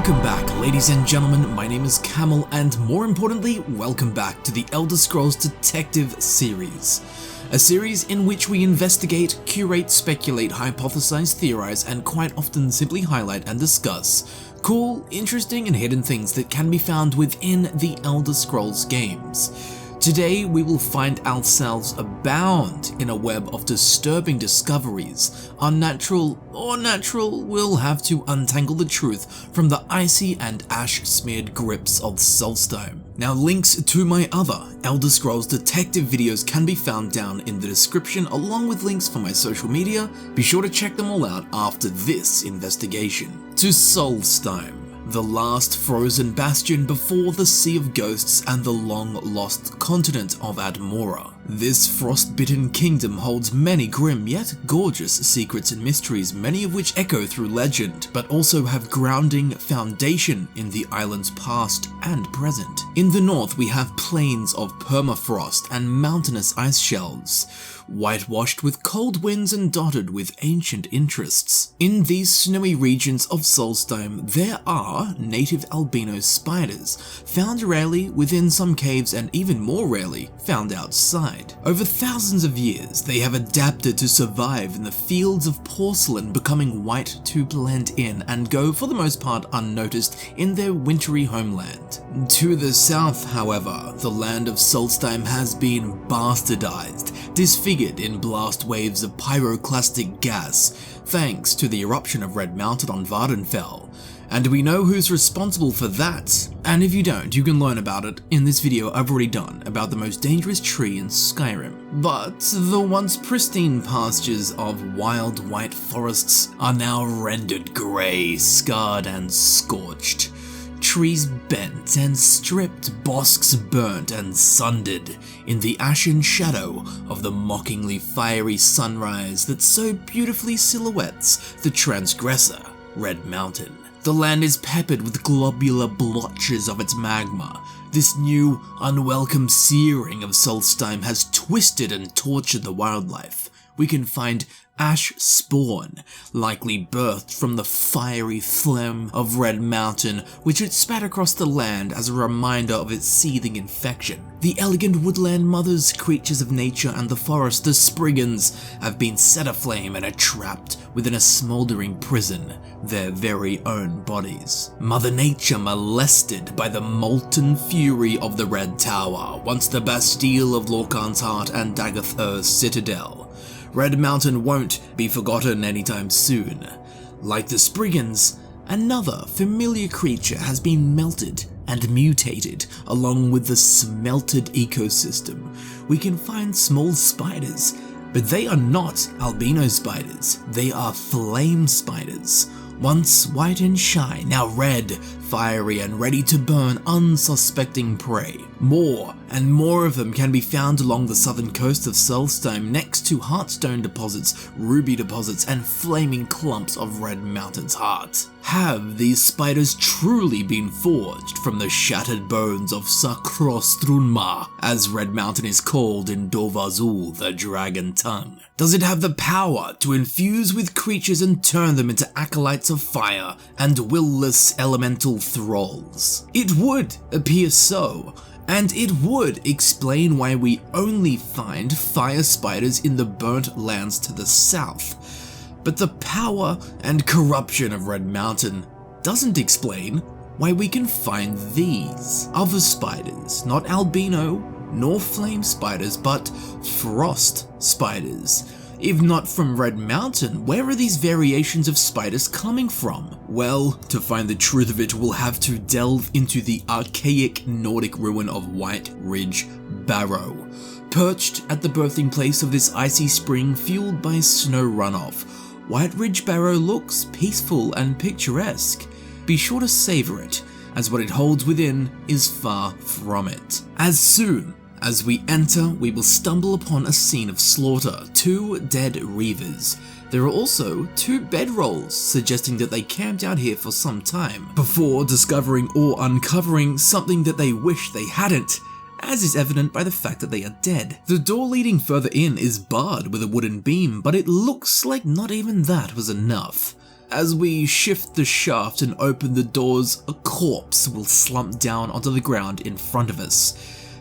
Welcome back, ladies and gentlemen. My name is Camel, and more importantly, welcome back to the Elder Scrolls Detective series. A series in which we investigate, curate, speculate, hypothesize, theorize, and quite often simply highlight and discuss cool, interesting, and hidden things that can be found within the Elder Scrolls games. Today we will find ourselves abound in a web of disturbing discoveries. Unnatural or natural, we'll have to untangle the truth from the icy and ash-smeared grips of Solstheim. Now, links to my other Elder Scrolls detective videos can be found down in the description, along with links for my social media. Be sure to check them all out after this investigation. To Solstheim, the last frozen bastion before the Sea of Ghosts and the long-lost continent of Admora. This frost-bitten kingdom holds many grim yet gorgeous secrets and mysteries, many of which echo through legend, but also have grounding foundation in the island's past and present. In the north, we have plains of permafrost and mountainous ice shelves, whitewashed with cold winds and dotted with ancient interests. In these snowy regions of Solstheim, there are native albino spiders, found rarely within some caves and even more rarely found outside. Over thousands of years, they have adapted to survive in the fields of porcelain, becoming white to blend in and go for the most part unnoticed in their wintry homeland. To the south, however, the land of Solstheim has been bastardized, disfigured in blast waves of pyroclastic gas, thanks to the eruption of Red Mountain on Vardenfell. And we know who's responsible for that. And if you don't, you can learn about it in this video I've already done about the most dangerous tree in Skyrim. But the once pristine pastures of wild white forests are now rendered grey, scarred and scorched. Trees bent and stripped, bosks burnt and sundered in the ashen shadow of the mockingly fiery sunrise that so beautifully silhouettes the transgressor, Red Mountain. The land is peppered with globular blotches of its magma. This new, unwelcome searing of Solstheim has twisted and tortured the wildlife. We can find ash spawn, likely birthed from the fiery phlegm of Red Mountain, which it spat across the land as a reminder of its seething infection. The elegant woodland mothers, creatures of nature and the forest, the Spriggans, have been set aflame and are trapped within a smouldering prison, their very own bodies. Mother Nature molested by the molten fury of the Red Tower, once the Bastille of Lorkhan's Heart and Daggerthur's citadel. Red Mountain won't be forgotten anytime soon. Like the Spriggans, another familiar creature has been melted and mutated along with the smelted ecosystem. We can find small spiders, but they are not albino spiders, they are flame spiders. Once white and shy, now red, fiery and ready to burn unsuspecting prey. More and more of them can be found along the southern coast of Solstheim, next to heartstone deposits, ruby deposits, and flaming clumps of Red Mountain's heart. Have these spiders truly been forged from the shattered bones of Sakrostrunma, as Red Mountain is called in Dovazul, the Dragon Tongue? Does it have the power to infuse with creatures and turn them into acolytes of fire and willless elemental thralls? It would appear so, and it would explain why we only find fire spiders in the burnt lands to the south. But the power and corruption of Red Mountain doesn't explain why we can find these other spiders, not albino nor flame spiders, but frost spiders. If not from Red Mountain, where are these variations of spiders coming from? Well, to find the truth of it, we'll have to delve into the archaic Nordic ruin of White Ridge Barrow. Perched at the birthing place of this icy spring fueled by snow runoff, White Ridge Barrow looks peaceful and picturesque. Be sure to savor it, as what it holds within is far from it. As soon as we enter, we will stumble upon a scene of slaughter, 2 dead reavers. There are also 2 bedrolls, suggesting that they camped out here for some time, before discovering or uncovering something that they wish they hadn't, as is evident by the fact that they are dead. The door leading further in is barred with a wooden beam, but it looks like not even that was enough. As we shift the shaft and open the doors, a corpse will slump down onto the ground in front of us.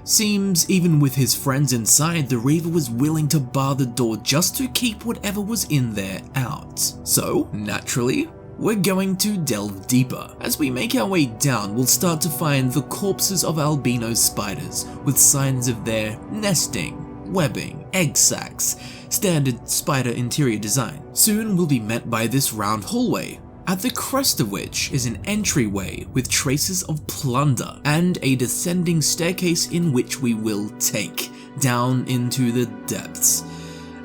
Seems even with his friends inside, the Reaver was willing to bar the door just to keep whatever was in there out. So, naturally, we're going to delve deeper. As we make our way down, we'll start to find the corpses of albino spiders with signs of their nesting, webbing, egg sacs, standard spider interior design. Soon we'll be met by this round hallway, at the crest of which is an entryway with traces of plunder and a descending staircase in which we will take down into the depths,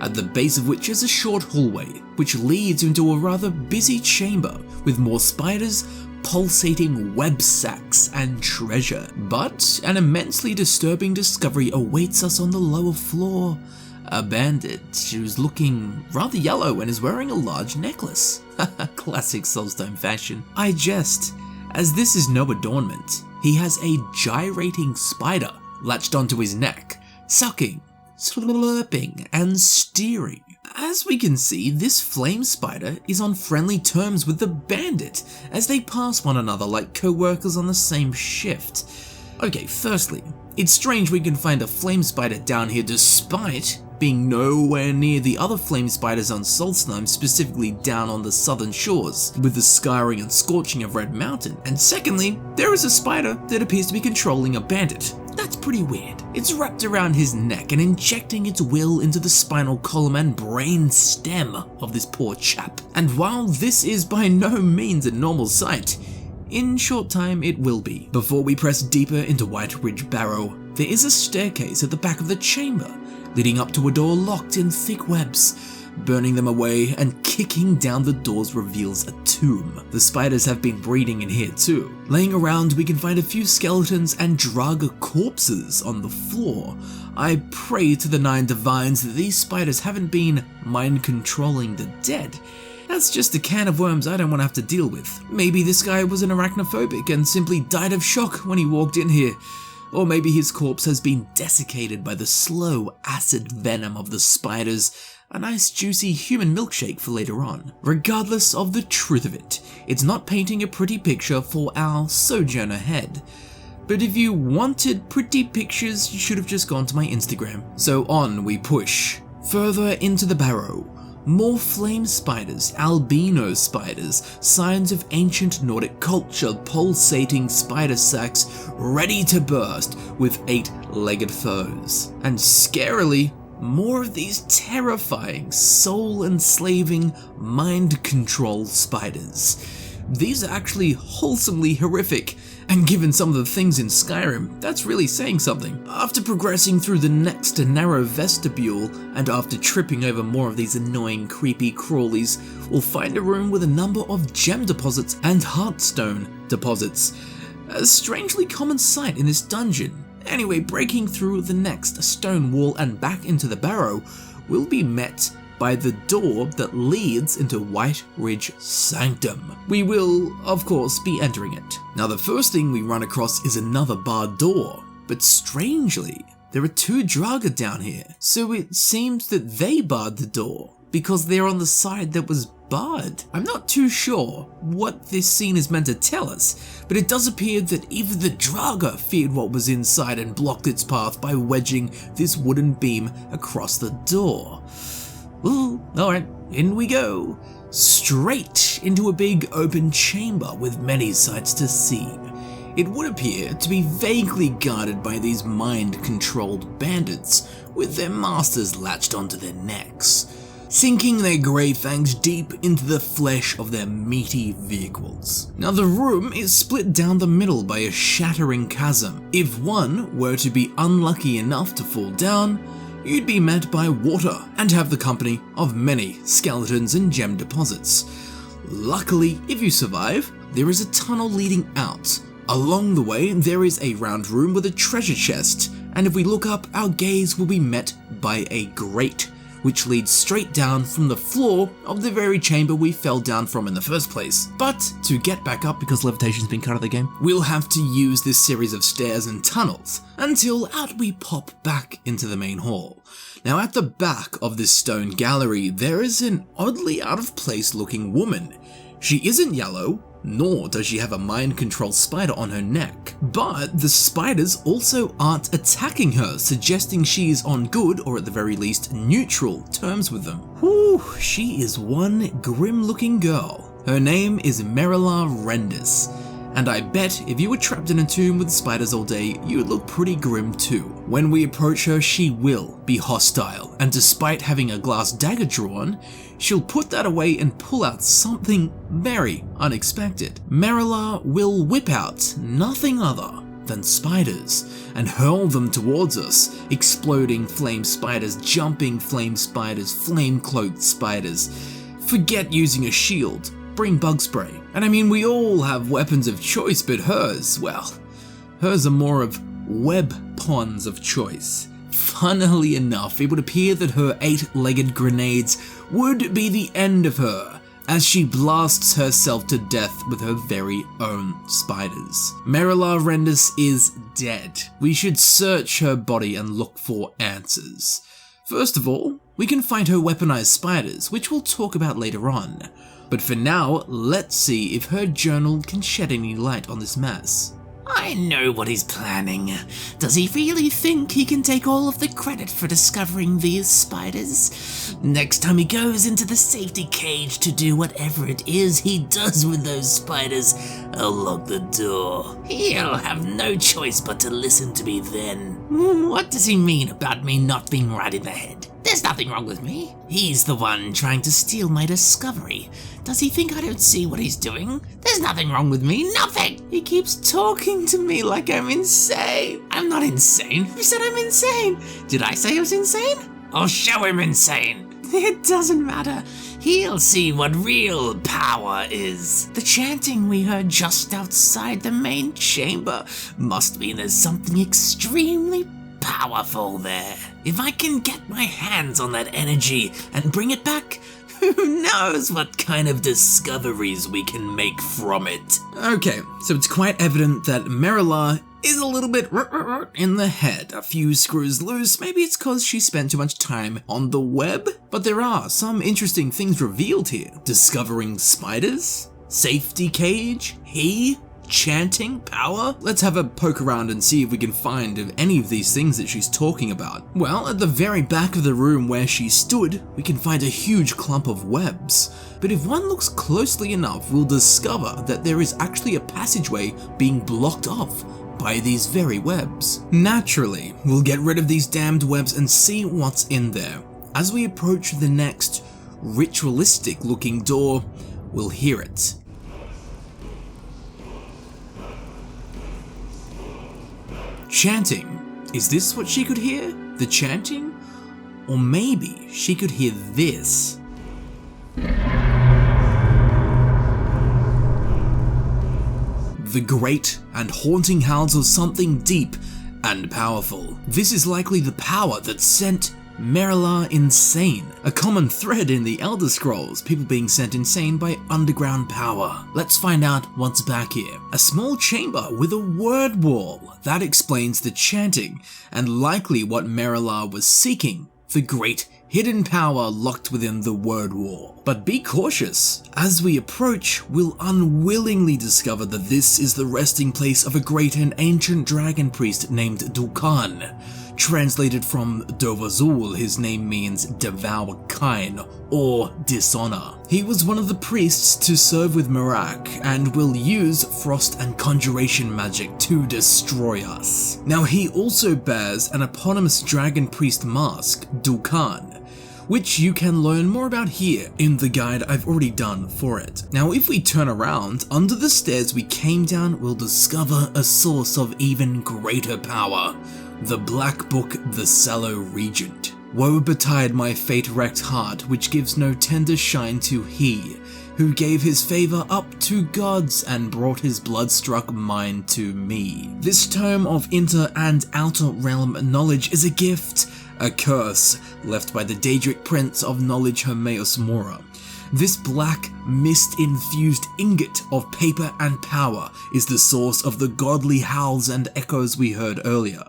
at the base of which is a short hallway which leads into a rather busy chamber with more spiders, pulsating web sacs and treasure. But an immensely disturbing discovery awaits us on the lower floor. A bandit who's looking rather yellow and is wearing a large necklace. Classic Solstheim fashion. I jest, as this is no adornment. He has a gyrating spider latched onto his neck, sucking, slurping, and steering. As we can see, this flame spider is on friendly terms with the bandit as they pass one another like co-workers on the same shift. Okay, firstly, it's strange we can find a flame spider down here despite being nowhere near the other flame spiders on Solstheim, specifically down on the southern shores, with the scouring and scorching of Red Mountain. And secondly, there is a spider that appears to be controlling a bandit. That's pretty weird. It's wrapped around his neck and injecting its will into the spinal column and brain stem of this poor chap. And while this is by no means a normal sight, in short time it will be. Before we press deeper into White Barrow, there is a staircase at the back of the chamber, leading up to a door locked in thick webs. Burning them away and kicking down the doors reveals a tomb. The spiders have been breeding in here too. Laying around, we can find a few skeletons and Draga corpses on the floor. I pray to the Nine Divines that these spiders haven't been mind-controlling the dead. That's just a can of worms I don't want to have to deal with. Maybe this guy was an arachnophobic and simply died of shock when he walked in here. Or maybe his corpse has been desiccated by the slow acid venom of the spiders, a nice juicy human milkshake for later on. Regardless of the truth of it, it's not painting a pretty picture for our sojourner head. But if you wanted pretty pictures, you should have just gone to my Instagram. So on we push. Further into the Barrow. More flame spiders, albino spiders, signs of ancient Nordic culture, pulsating spider sacs ready to burst with 8-legged foes. And scarily, more of these terrifying, soul-enslaving, mind-control spiders. These are actually wholesomely horrific, and given some of the things in Skyrim, that's really saying something. After progressing through the next narrow vestibule, and after tripping over more of these annoying creepy crawlies, we'll find a room with a number of gem deposits and heartstone deposits. A strangely common sight in this dungeon. Anyway, breaking through the next stone wall and back into the Barrow, we'll be met by the door that leads into Whitereach Sanctum. We will, of course, be entering it. Now the first thing we run across is another barred door, but strangely, there are 2 Draga down here, so it seems that they barred the door, because they're on the side that was barred. I'm not too sure what this scene is meant to tell us, but it does appear that even the Draga feared what was inside and blocked its path by wedging this wooden beam across the door. Ooh, alright, in we go. Straight into a big open chamber with many sights to see. It would appear to be vaguely guarded by these mind-controlled bandits, with their masters latched onto their necks, sinking their grey fangs deep into the flesh of their meaty vehicles. Now the room is split down the middle by a shattering chasm. If one were to be unlucky enough to fall down, you'd be met by water and have the company of many skeletons and gem deposits. Luckily, if you survive, there is a tunnel leading out. Along the way, there is a round room with a treasure chest, and if we look up, our gaze will be met by a grate, which leads straight down from the floor of the very chamber we fell down from in the first place. But to get back up, because levitation's been cut out of the game, we'll have to use this series of stairs and tunnels until out we pop back into the main hall. Now at the back of this stone gallery, there is an oddly out of place looking woman. She isn't yellow, nor does she have a mind control spider on her neck. But the spiders also aren't attacking her, suggesting she is on good, or at the very least neutral, terms with them. Whew, she is one grim-looking girl. Her name is Merilar Rendas, and I bet if you were trapped in a tomb with spiders all day, you would look pretty grim too. When we approach her, she will be hostile, and despite having a glass dagger drawn, she'll put that away and pull out something very unexpected. Merilar will whip out nothing other than spiders and hurl them towards us. Exploding flame spiders, jumping flame spiders, flame-cloaked spiders. Forget using a shield, bring bug spray. And I mean, we all have weapons of choice, but hers, well, hers are more of web pawns of choice. Funnily enough, it would appear that her 8-legged grenades would be the end of her, as she blasts herself to death with her very own spiders. Merilar Rendas is dead. We should search her body and look for answers. First of all, we can find her weaponized spiders, which we'll talk about later on. But for now, let's see if her journal can shed any light on this mess. I know what he's planning. Does he really think he can take all of the credit for discovering these spiders? Next time he goes into the safety cage to do whatever it is he does with those spiders, I'll lock the door. He'll have no choice but to listen to me then. What does he mean about me not being right in the head? There's nothing wrong with me. He's the one trying to steal my discovery. Does he think I don't see what he's doing? There's nothing wrong with me, nothing! He keeps talking to me like I'm insane. I'm not insane. Who said I'm insane? Did I say I was insane? I'll show him insane. It doesn't matter. He'll see what real power is. The chanting we heard just outside the main chamber must mean there's something extremely powerful there. If I can get my hands on that energy and bring it back, who knows what kind of discoveries we can make from it. Okay, so it's quite evident that Merilar is a little bit in the head. A few screws loose, maybe it's cause she spent too much time on the web? But there are some interesting things revealed here. Discovering spiders? Safety cage? Chanting power? Let's have a poke around and see if we can find any of these things that she's talking about. Well, at the very back of the room where she stood, we can find a huge clump of webs. But if one looks closely enough, we'll discover that there is actually a passageway being blocked off by these very webs. Naturally, we'll get rid of these damned webs and see what's in there. As we approach the next ritualistic looking door, we'll hear it. Chanting. Is this what she could hear? The chanting? Or maybe she could hear this. The great and haunting howls of something deep and powerful. This is likely the power that sent Merilar insane. A common thread in the Elder Scrolls, people being sent insane by underground power. Let's find out what's back here. A small chamber with a word wall. That explains the chanting, and likely what Merilar was seeking. The great hidden power locked within the word wall. But be cautious. As we approach, we'll unwillingly discover that this is the resting place of a great and ancient dragon priest named Dukaan. Translated from Dovazul, his name means devour kine or dishonor. He was one of the priests to serve with Merak and will use frost and conjuration magic to destroy us. Now he also bears an eponymous dragon priest mask, Dukaan, which you can learn more about here in the guide I've already done for it. Now if we turn around, under the stairs we came down, we'll discover a source of even greater power. The Black Book, the Sallow Regent. Woe betide my fate-wrecked heart, which gives no tender shine to he, who gave his favor up to gods and brought his blood-struck mind to me. This tome of inter and outer realm knowledge is a gift, a curse, left by the Daedric Prince of Knowledge Hermaeus Mora. This black, mist-infused ingot of paper and power is the source of the godly howls and echoes we heard earlier.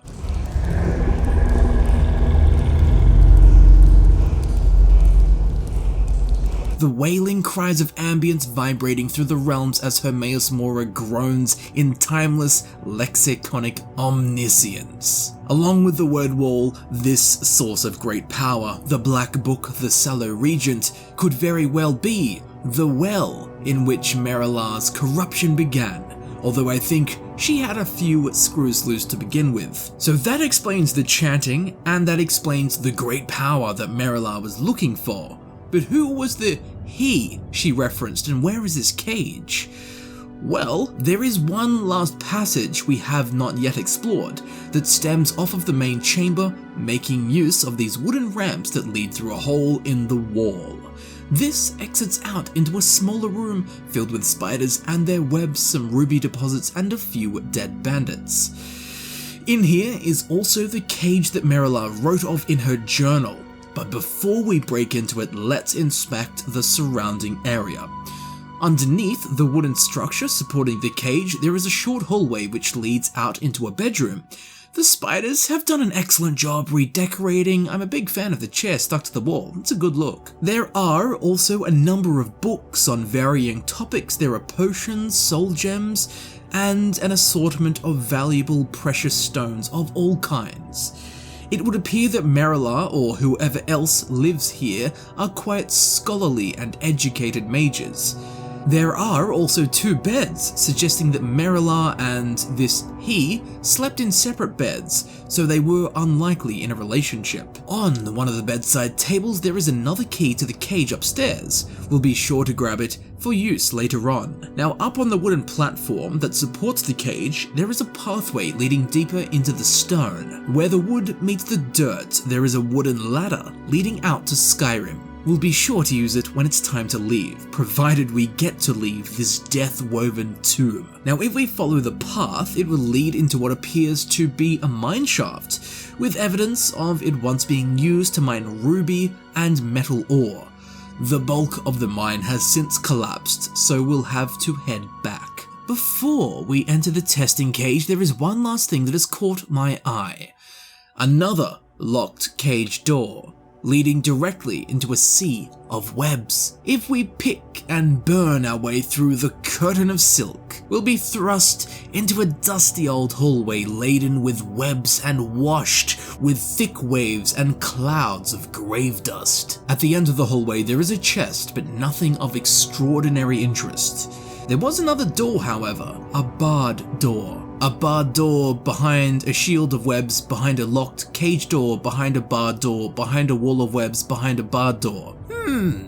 the wailing cries of ambience vibrating through the realms as Hermaeus Mora groans in timeless lexiconic omniscience. Along with the word wall, this source of great power, the Black Book, the Sallow Regent, could very well be the well in which Merilar's corruption began, although I think she had a few screws loose to begin with. So that explains the chanting, and that explains the great power that Merilar was looking for. But who was the he she referenced, and where is this cage? Well, there is one last passage we have not yet explored that stems off of the main chamber, making use of these wooden ramps that lead through a hole in the wall. This exits out into a smaller room filled with spiders and their webs, some ruby deposits, and a few dead bandits. In here is also the cage that Merilar wrote of in her journal, but before we break into it, let's inspect the surrounding area. Underneath the wooden structure supporting the cage, there is a short hallway which leads out into a bedroom. The spiders have done an excellent job redecorating. I'm a big fan of the chair stuck to the wall. It's a good look. There are also a number of books on varying topics. There are potions, soul gems, and an assortment of valuable precious stones of all kinds. It would appear that Merilar, or whoever else lives here, are quite scholarly and educated mages. There are also 2 beds, suggesting that Merilar and this he slept in separate beds, so they were unlikely in a relationship. On one of the bedside tables there is another key to the cage upstairs. We'll be sure to grab it for use later on. Now, up on the wooden platform that supports the cage, there is a pathway leading deeper into the stone. Where the wood meets the dirt, there is a wooden ladder leading out to Skyrim. We'll be sure to use it when it's time to leave, provided we get to leave this death-woven tomb. Now, if we follow the path, it will lead into what appears to be a mine shaft, with evidence of it once being used to mine ruby and metal ore. The bulk of the mine has since collapsed, so we'll have to head back. Before we enter the testing cage, there is one last thing that has caught my eye. Another locked cage door, leading directly into a sea of webs. If we pick and burn our way through the curtain of silk, we'll be thrust into a dusty old hallway laden with webs and washed with thick waves and clouds of grave dust. At the end of the hallway there is a chest, but nothing of extraordinary interest. There was another door, however, a barred door. A barred door behind a shield of webs, behind a locked cage door, behind a barred door, behind a wall of webs, behind a barred door.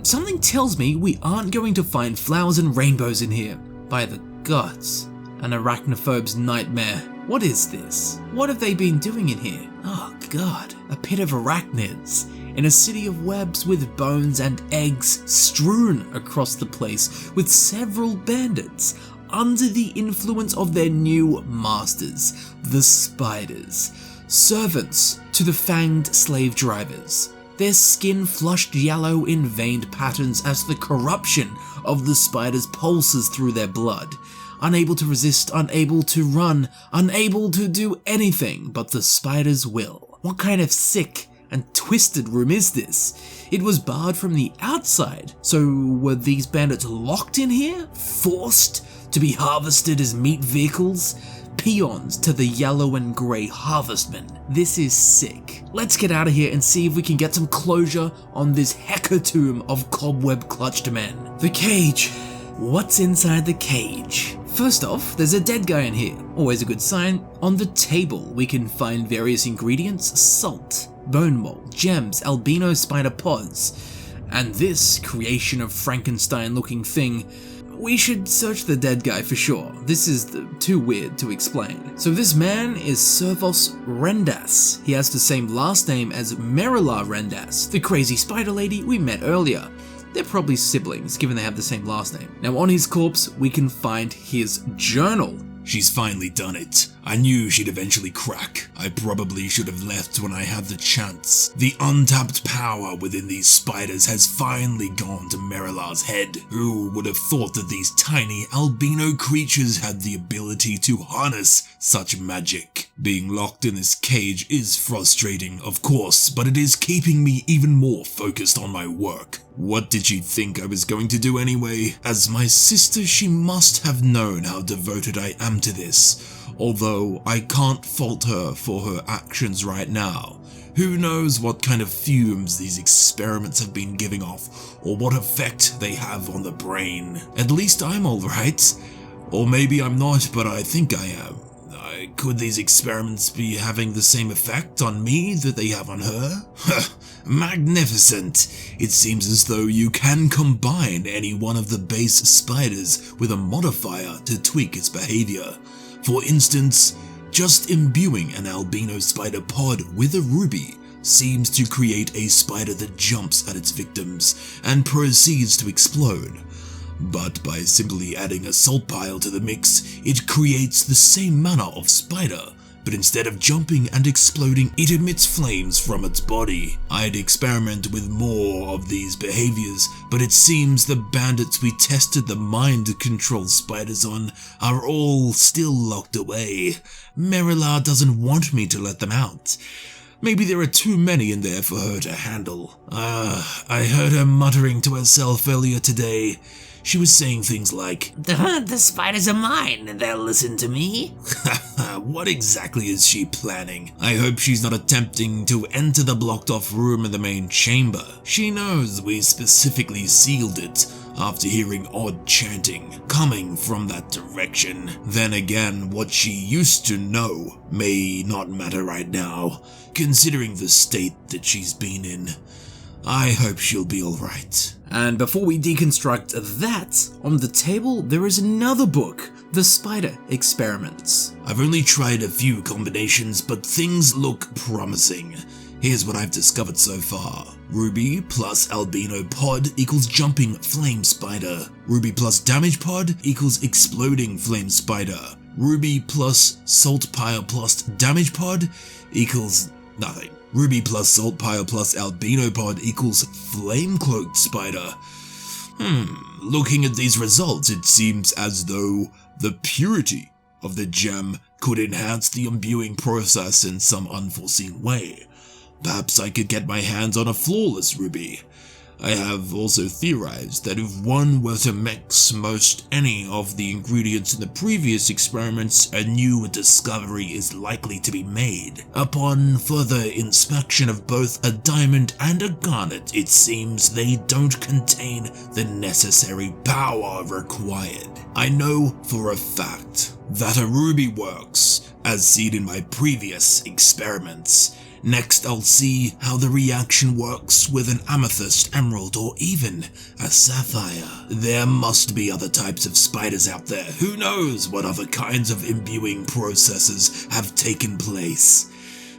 Something tells me we aren't going to find flowers and rainbows in here. By the gods, an arachnophobe's nightmare. What is this? What have they been doing in here? Oh god, a pit of arachnids. In a city of webs with bones and eggs strewn across the place, with several bandits under the influence of their new masters, the spiders, servants to the fanged slave drivers, their skin flushed yellow in veined patterns as the corruption of the spiders pulses through their blood, unable to resist, unable to run, unable to do anything but the spider's will. What kind of sick and twisted room is this? It was barred from the outside, so were these bandits locked in here? Forced to be harvested as meat vehicles? Peons to the yellow and grey harvestmen. This is sick. Let's get out of here and see if we can get some closure on this hecatomb of cobweb-clutched men. The cage. What's inside the cage? First off, there's a dead guy in here. Always a good sign. On the table, we can find various ingredients: salt, bone mold, gems, albino spider pods, and this creation of Frankenstein-looking thing. We should search the dead guy for sure. This is too weird to explain. So this man is Servos Rendas. He has the same last name as Merilar Rendas, the crazy spider lady we met earlier. They're probably siblings, given they have the same last name. Now on his corpse, we can find his journal. She's finally done it. I knew she'd eventually crack. I probably should have left when I had the chance. The untapped power within these spiders has finally gone to Merilar's head. Who would have thought that these tiny albino creatures had the ability to harness such magic? Being locked in this cage is frustrating, of course, but it is keeping me even more focused on my work. What did she think I was going to do anyway? As my sister, she must have known how devoted I am to this, although I can't fault her for her actions right now. Who knows what kind of fumes these experiments have been giving off, or what effect they have on the brain. At least I'm alright. Or maybe I'm not, but I think I am. Could these experiments be having the same effect on me that they have on her? Magnificent! It seems as though you can combine any one of the base spiders with a modifier to tweak its behavior. For instance, just imbuing an albino spider pod with a ruby seems to create a spider that jumps at its victims and proceeds to explode. But by simply adding a salt pile to the mix, it creates the same manner of spider, but instead of jumping and exploding, it emits flames from its body. I'd experiment with more of these behaviors, but it seems the bandits we tested the mind control spiders on are all still locked away. Merilar doesn't want me to let them out. Maybe there are too many in there for her to handle. I heard her muttering to herself earlier today. She was saying things like, The spiders are mine, and they'll listen to me. What exactly is she planning? I hope she's not attempting to enter the blocked off room in the main chamber. She knows we specifically sealed it after hearing odd chanting coming from that direction. Then again, what she used to know may not matter right now, considering the state that she's been in. I hope she'll be alright. And before we deconstruct that, on the table there is another book, The Spider Experiments. I've only tried a few combinations, but things look promising. Here's what I've discovered so far. Ruby plus albino pod equals jumping flame spider. Ruby plus damage pod equals exploding flame spider. Ruby plus salt pile plus damage pod equals nothing. Ruby plus salt pile plus albino pod equals flame cloaked spider. Looking at these results, it seems as though the purity of the gem could enhance the imbuing process in some unforeseen way. Perhaps I could get my hands on a flawless ruby. I have also theorized that if one were to mix most any of the ingredients in the previous experiments, a new discovery is likely to be made. Upon further inspection of both a diamond and a garnet, it seems they don't contain the necessary power required. I know for a fact that a ruby works, as seen in my previous experiments. Next, I'll see how the reaction works with an amethyst, emerald, or even a sapphire. There must be other types of spiders out there. Who knows what other kinds of imbuing processes have taken place?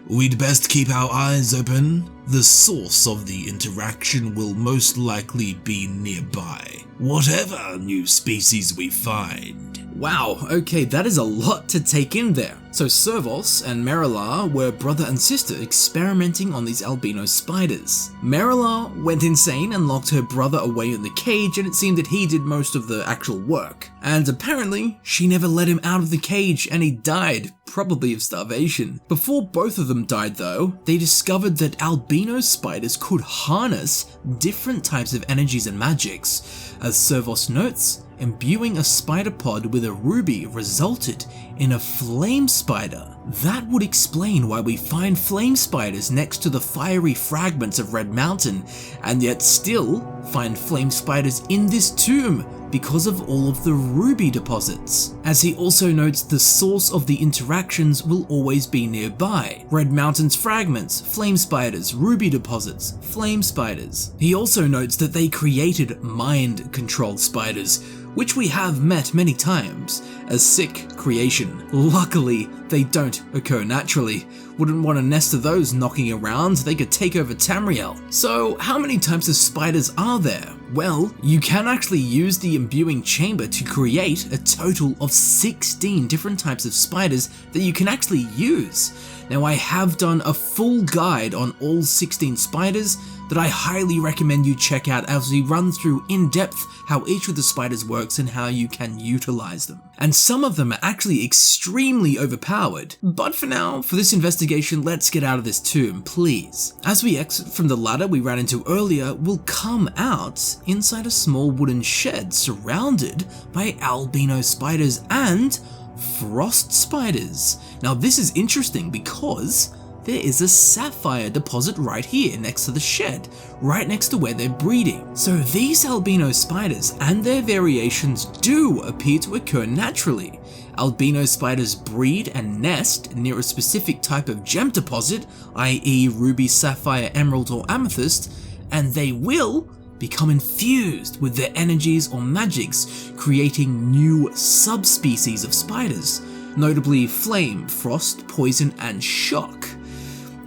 We'd best keep our eyes open. The source of the interaction will most likely be nearby, whatever new species we find. Wow, okay, that is a lot to take in there. So Servos and Merilar were brother and sister experimenting on these albino spiders. Merilar went insane and locked her brother away in the cage, and it seemed that he did most of the actual work. And apparently, she never let him out of the cage and he died, probably of starvation. Before both of them died though, they discovered that albino spiders could harness different types of energies and magics. As Servos notes, imbuing a spider pod with a ruby resulted in a flame spider. That would explain why we find flame spiders next to the fiery fragments of Red Mountain, and yet still find flame spiders in this tomb because of all of the ruby deposits. As he also notes, the source of the interactions will always be nearby. Red Mountain's fragments, flame spiders, ruby deposits, flame spiders. He also notes that they created mind-controlled spiders, which we have met many times, a sick creation. Luckily, they don't occur naturally. Wouldn't want a nest of those knocking around, they could take over Tamriel. So how many types of spiders are there? Well, you can actually use the Imbuing Chamber to create a total of 16 different types of spiders that you can actually use. Now I have done a full guide on all 16 spiders, that I highly recommend you check out as we run through in depth how each of the spiders works and how you can utilize them. And some of them are actually extremely overpowered. But for now, for this investigation, let's get out of this tomb, please. As we exit from the ladder we ran into earlier, we'll come out inside a small wooden shed surrounded by albino spiders and frost spiders. Now this is interesting because there is a sapphire deposit right here next to the shed, right next to where they're breeding. So these albino spiders and their variations do appear to occur naturally. Albino spiders breed and nest near a specific type of gem deposit, i.e. ruby, sapphire, emerald or amethyst, and they will become infused with their energies or magics, creating new subspecies of spiders, notably flame, frost, poison and shock.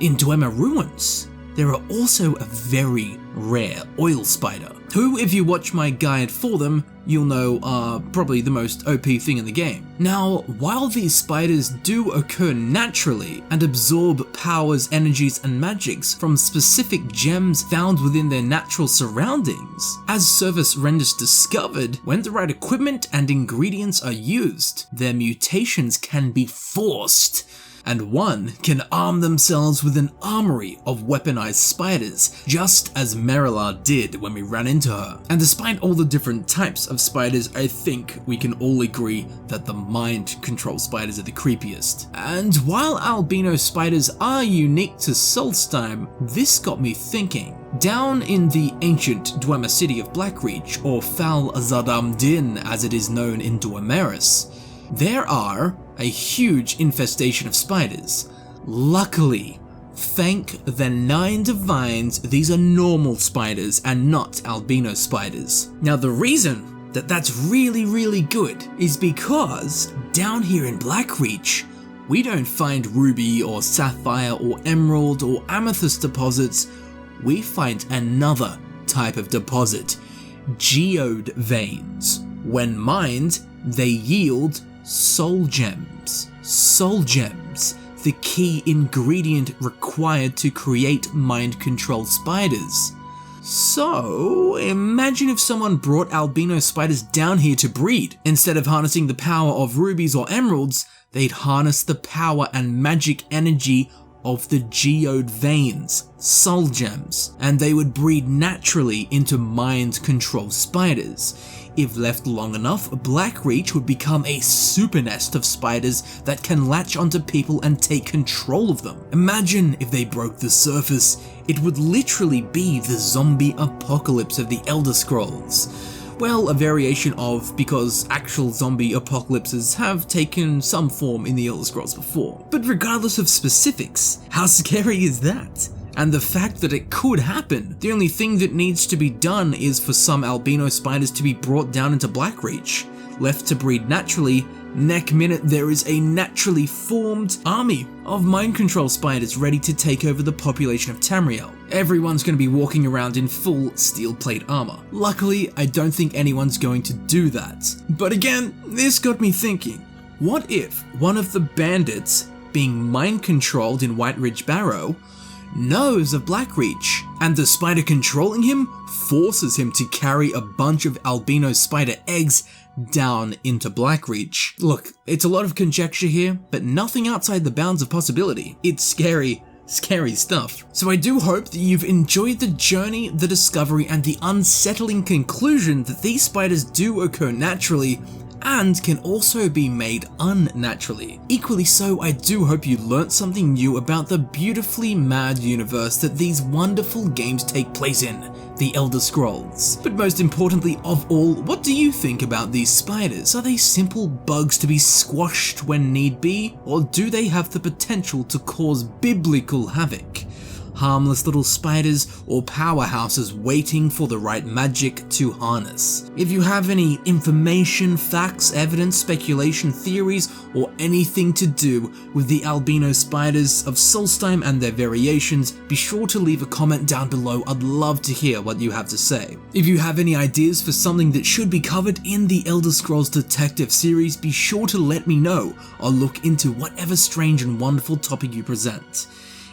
In Dwemer ruins, there are also a very rare oil spider, who, if you watch my guide for them, you'll know are probably the most OP thing in the game. Now, while these spiders do occur naturally and absorb powers, energies and magics from specific gems found within their natural surroundings, as Servos Rendas discovered, when the right equipment and ingredients are used, their mutations can be forced, and one can arm themselves with an armory of weaponized spiders, just as Merilar did when we ran into her. And despite all the different types of spiders, I think we can all agree that the mind control spiders are the creepiest. And while albino spiders are unique to Solstheim, this got me thinking. Down in the ancient Dwemer city of Blackreach, or Fal Azadam Din as it is known in Dwemeris, there are a huge infestation of spiders. Luckily, thank the 9 divines, these are normal spiders and not albino spiders. Now the reason that that's really good is because down here in Blackreach, we don't find ruby or sapphire or emerald or amethyst deposits, we find another type of deposit, geode veins. When mined, they yield soul gems. Soul gems, the key ingredient required to create mind-controlled spiders. So, imagine if someone brought albino spiders down here to breed. Instead of harnessing the power of rubies or emeralds, they'd harness the power and magic energy of the geode veins, soul gems, and they would breed naturally into mind-controlled spiders. If left long enough, Blackreach would become a super nest of spiders that can latch onto people and take control of them. Imagine if they broke the surface, it would literally be the zombie apocalypse of the Elder Scrolls. Well, a variation of, because actual zombie apocalypses have taken some form in the Elder Scrolls before. But regardless of specifics, how scary is that? And the fact that it could happen. The only thing that needs to be done is for some albino spiders to be brought down into Blackreach, left to breed naturally. Next minute there is a naturally formed army of mind control spiders ready to take over the population of Tamriel. Everyone's going to be walking around in full steel plate armor. Luckily, I don't think anyone's going to do that. But again, this got me thinking, what if one of the bandits being mind controlled in White Ridge Barrow knows of Blackreach, and the spider controlling him forces him to carry a bunch of albino spider eggs down into Blackreach. Look, it's a lot of conjecture here, but nothing outside the bounds of possibility. It's scary stuff. So I do hope that you've enjoyed the journey, the discovery, and the unsettling conclusion that these spiders do occur naturally and can also be made unnaturally. Equally so, I do hope you learnt something new about the beautifully mad universe that these wonderful games take place in, the Elder Scrolls. But most importantly of all, what do you think about these spiders? Are they simple bugs to be squashed when need be, or do they have the potential to cause biblical havoc? Harmless little spiders or powerhouses waiting for the right magic to harness. If you have any information, facts, evidence, speculation, theories, or anything to do with the albino spiders of Solstheim and their variations, be sure to leave a comment down below. I'd love to hear what you have to say. If you have any ideas for something that should be covered in the Elder Scrolls Detective series, be sure to let me know. I'll look into whatever strange and wonderful topic you present.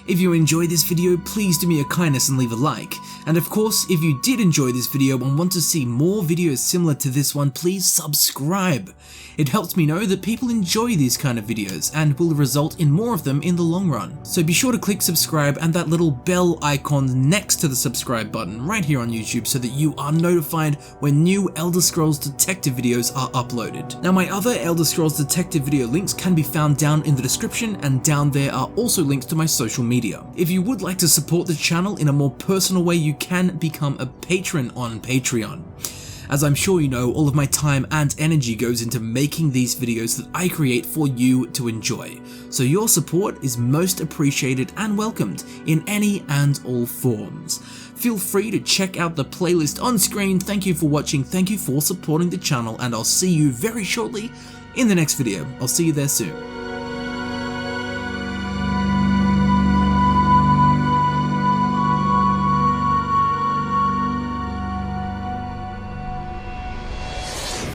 If you enjoyed this video, please do me a kindness and leave a like. And of course, if you did enjoy this video and want to see more videos similar to this one, please subscribe. It helps me know that people enjoy these kind of videos and will result in more of them in the long run. So be sure to click subscribe and that little bell icon next to the subscribe button right here on YouTube so that you are notified when new Elder Scrolls Detective videos are uploaded. Now my other Elder Scrolls Detective video links can be found down in the description, and down there are also links to my social media. If you would like to support the channel in a more personal way, you can become a patron on Patreon. As I'm sure you know, all of my time and energy goes into making these videos that I create for you to enjoy. So your support is most appreciated and welcomed in any and all forms. Feel free to check out the playlist on screen. Thank you for watching, thank you for supporting the channel, and I'll see you very shortly in the next video. I'll see you there soon.